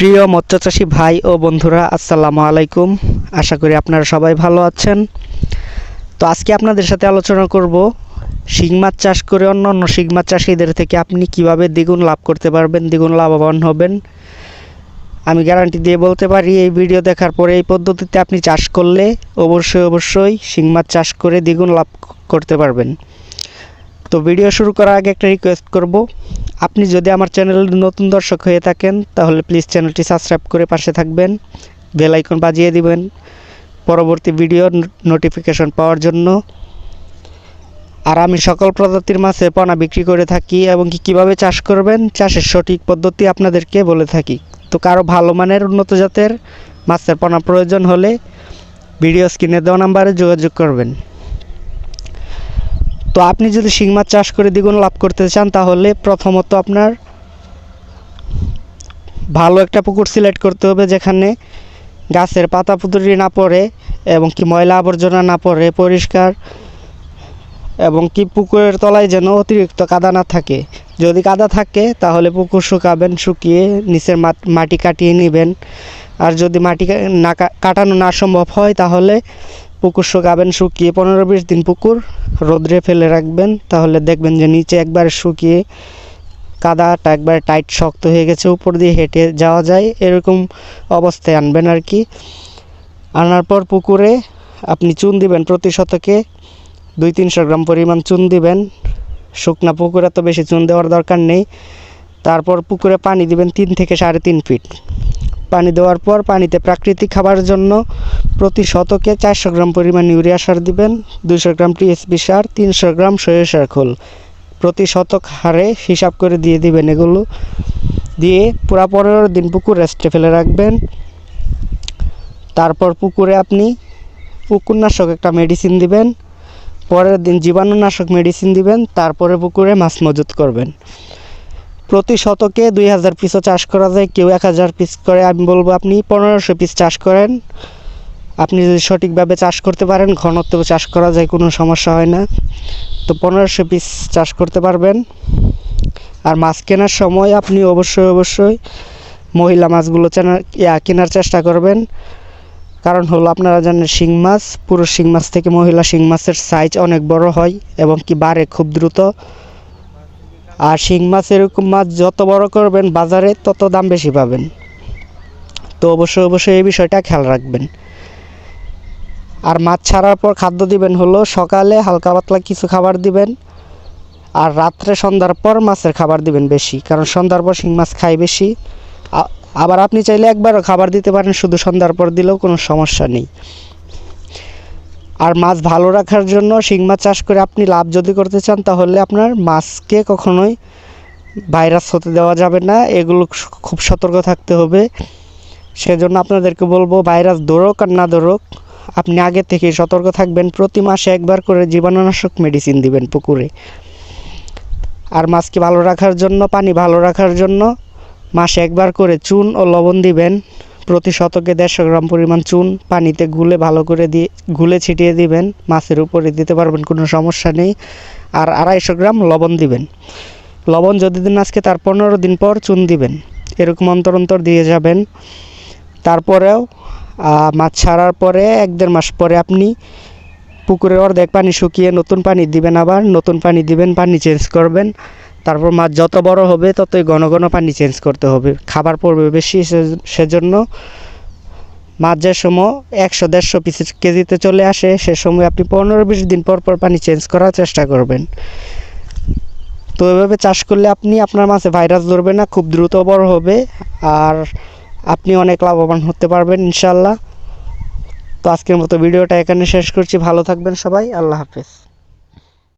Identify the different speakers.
Speaker 1: প্রিয় মৎস্যচাষী ভাই ও বন্ধুরা, আসসালামু আলাইকুম। আশা করি আপনারা সবাই ভালো আছেন। তো আজকে আপনাদের সাথে আলোচনা করব শিং মাছ চাষ করে অন্য শিং মাছ চাষিদের থেকে আপনি কিভাবে দ্বিগুণ লাভ করতে পারবেন, দ্বিগুণ লাভবান হবেন। আমি গ্যারান্টি দিয়ে বলতে পারি, এই ভিডিও দেখার পরে এই পদ্ধতিতে আপনি চাষ করলে অবশ্যই শিং মাছ চাষ করে দ্বিগুণ লাভ করতে পারবেন। তো ভিডিও শুরু করার আগে একটা রিকোয়েস্ট করব, আপনি যদি আমার চ্যানেলের নতুন দর্শক হয়ে থাকেন তাহলে প্লিজ চ্যানেলটি সাবস্ক্রাইব করে পাশে থাকবেন, বেল আইকন বাজিয়ে দিবেন পরবর্তী ভিডিওর নোটিফিকেশন পাওয়ার জন্য। আর আমি সকল প্রজাতির মাছের পোনা বিক্রি করে থাকি এবং কীভাবে চাষ করবেন, চাষের সঠিক পদ্ধতি আপনাদেরকে বলে থাকি। তো কারো ভালো মানের উন্নত জাতের মাছের পোনা প্রয়োজন হলে ভিডিও স্ক্রিনে দেওয়া নাম্বারে যোগাযোগ করবেন। তো আপনি যদি শিং মাছ চাষ করে দ্বিগুণ লাভ করতে চান তাহলে প্রথমত আপনার ভালো একটা পুকুর সিলেক্ট করতে হবে, যেখানে গাছের পাতা পুতুরি না পড়ে এবং ময়লা আবর্জনা না পড়ে, পরিষ্কার, এবং পুকুরের তলায় যেন অতিরিক্ত কাদা না থাকে। যদি কাদা থাকে তাহলে পুকুর শুকাবেন, শুকিয়ে নিচের মাটি কাটিয়ে নেবেন। আর যদি মাটি কাটানো না সম্ভব হয় তাহলে পুকুর শুকাবেন, শুকিয়ে 15-20 দিন পুকুর রোদ্রে ফেলে রাখবেন। তাহলে দেখবেন যে নিচে একবারে শুকিয়ে কাদাটা একবারে টাইট শক্ত হয়ে গেছে, উপর দিয়ে হেঁটে যাওয়া যায়, এরকম অবস্থায় আনবেন আর কি। আনার পর পুকুরে আপনি চুন দিবেন, প্রতি শতকে 200-300 গ্রাম পরিমাণ চুন দিবেন। শুকনা পুকুরে তো বেশি চুন দেওয়ার দরকার নেই। তারপর পুকুরে পানি দিবেন 3 থেকে 3.5 ফিট। পানি দেওয়ার পর পানিতে প্রাকৃতিক খাবারের জন্য প্রতি শতকে 400 গ্রাম পরিমাণ ইউরিয়া সার দিবেন, 200 গ্রাম টিএসপি সার, 300 গ্রাম সরিষার খোল প্রতি শতক হারে হিসাব করে দিয়ে দিবেন। এগুলো দিয়ে পুরা 15 দিন পুকুর রেস্টে ফেলে রাখবেন। তারপর পুকুরে আপনি পুকুরনাশক একটা মেডিসিন দিবেন, পরের দিন জীবাণুনাশক মেডিসিন দিবেন। তারপরে পুকুরে মাছ মজুত করবেন। প্রতি শতকে 2000 পিসও চাষ করা যায়, কেউ 1000 পিস করে। আমি বলবো আপনি 1500 পিস চাষ করেন। আপনি যদি সঠিকভাবে চাষ করতে পারেন, ঘনত্বেও চাষ করা যায়, কোনো সমস্যা হয় না। তো 1500 পিস চাষ করতে পারবেন। আর মাছ কেনার সময় আপনি অবশ্যই মহিলা মাছগুলো কেনার চেষ্টা করবেন। কারণ হলো আপনারা জানেন, শিং মাছ, পুরুষ শিং মাছ থেকে মহিলা শিং মাছের সাইজ অনেক বড় হয় এবং বাড়ে খুব দ্রুত। আর শিং মাছ, এরকম মাছ যত বড় করবেন বাজারে তত দাম বেশি পাবেন। তো অবশ্যই এই বিষয়টা খেয়াল রাখবেন। আর মাছ ছাড়ার পর খাদ্য দিবেন হলো সকালে হালকা পাতলা কিছু খাবার দিবেন, আর রাত্রে সন্ধ্যার পর মাছের খাবার দিবেন বেশি, কারণ সন্ধ্যার পর শিং মাছ খায় বেশি। আবার আপনি চাইলে একবারও খাবার দিতে পারেন, শুধু সন্ধ্যার পর দিলেও কোনো সমস্যা নেই। আর মাছ ভালো রাখার জন্য শিং মাছ চাষ করে আপনি লাভ যদি করতে চান তাহলে আপনার মাছকে কখনোই ভাইরাস হতে দেওয়া যাবে না, এগুলো খুব সতর্ক থাকতে হবে। সেজন্য আপনাদেরকে বলবো, ভাইরাস ধরুক আর না ধরুক, আপনি আগে থেকে সতর্ক থাকবেন। প্রতি মাসে একবার করে জীবাণুনাশক মেডিসিন দিবেন পুকুরে। আর মাছকে ভালো রাখার জন্য, পানি ভালো রাখার জন্য মাসে একবার করে চুন ও লবণ দিবেন। প্রতি শতকে 150 গ্রাম পরিমাণ চুন পানিতে ভালো করে গুলে ছিটিয়ে দিবেন। মাছের উপরে দিতে পারবেন, কোনো সমস্যা নেই। আর 250 গ্রাম লবণ দিবেন। লবণ যদি দিন আজকে, তার 15 দিন পর চুন দিবেন, এরকম অন্তর দিয়ে যাবেন। তারপরেও মাছ ছাড়ার পরে 1-1.5 মাস পরে আপনি পুকুরের অর্ধেক পানি শুকিয়ে নতুন পানি দিবেন, আবার নতুন পানি দিবেন, পানি চেঞ্জ করবেন। তারপর মাছ যত বড় হবে ততই ঘন পানি চেঞ্জ করতে হবে, খাবার পড়বে বেশি। সেজন্য মাছ যে সময় 100-150 কেজিতে চলে আসে, সে সময় আপনি 15-20 দিন পর পানি চেঞ্জ করার চেষ্টা করবেন। তো এভাবে চাষ করলে আপনার মাছে ভাইরাস ধরবে না, খুব দ্রুত বড় হবে, আর আপনি অনেক লাভবান হতে পারবেন ইনশাল্লাহ। তো আজকের মতো ভিডিওটা এখানে শেষ করছি। ভালো থাকবেন সবাই, আল্লাহ হাফেজ।